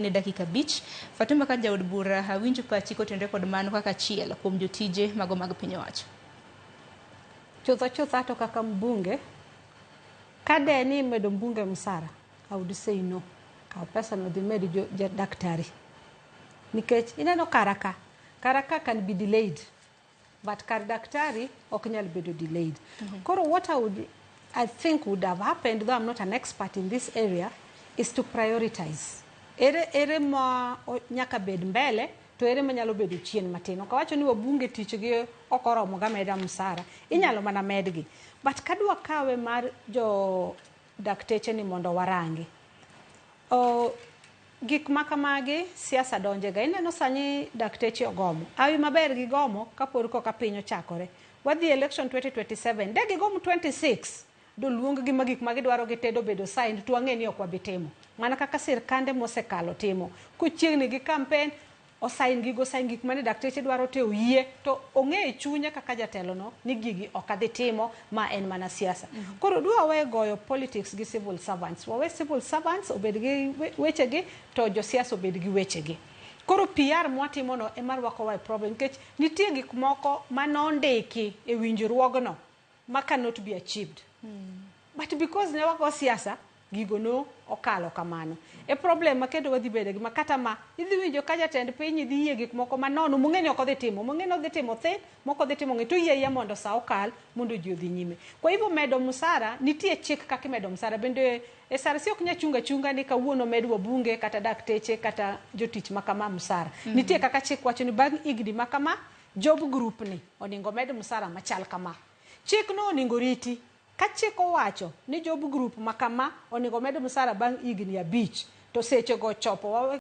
ne dakika bich. Fatuma ka jaod bura winjo pachi kotendre kod mano kaka chiel kuom jotije mago mag piny owacho. Chutho to kaka mbunge, kade ni medo mbunge msara, I would say no. Ka pesa no dhi medo daktari. Nikech ineno karaka can be delayed, but kar daktari ok nyal bedo delayed. Koro what I think would have happened, though I'm not an expert in this area, is to prioritize. Ere ma nyaka bed mbele, to ere ma nyalo bedo chien matin. Okawacho ni wabunge tichgi okoromo ga meda msara. Inyalo mana medgi. But kadwa kawe mar jo lakteche ni mondo warangi. Gik makamagi siasa donjega. Ineno sani lakteche ogomo. Awi maber gi gomo kapod koka piny ochakore. Wadhi election 2027. Degi gomo 26. Do luong gi magik magidwaro gitedo bedo signed to ang'e ni ok wabitimo. Mana kaka sirkande mosekalo timo. Kuchiegni gi campaign osign gik mane dakteche dwaro te oyie to ong'e chunya kaka jatelo no ni gigi ok adhi timo ma en mana siasa. Koro dwa we goyo politics gi civil servants. Wawe civil servants obed gi wechegi to jo siasa obed gi wechegi. Koro PR mwatimo no emar wako wa problem kech nitie gik moko manondiki e winjruogno ma cannot be achieved. But because ne wako siasa gigo no okalo kamano. E problem makendo wadhi bede gi makata ma idhi winjo ka jatend piny idhi yie gik moko manono mung'eni ok odhi timo, mung'eni odhi timo thin, moko odhi timo ng'e to yie mondo sa okal mondo ji odhi nyime. Kwa hivyo medo msara nitie chik kaka medo msara bende e sarsi ok nya chunga ni kawuono med wabunge kata dakteche kata jotich makama msara. Nitie kaka chik wacho ni bang' igni makama job group ni oningo med msara machal kama. Chik no oningo riti. Ka chik owacho ni job group makama oningo med msara bang' igni 5 to seche go chopo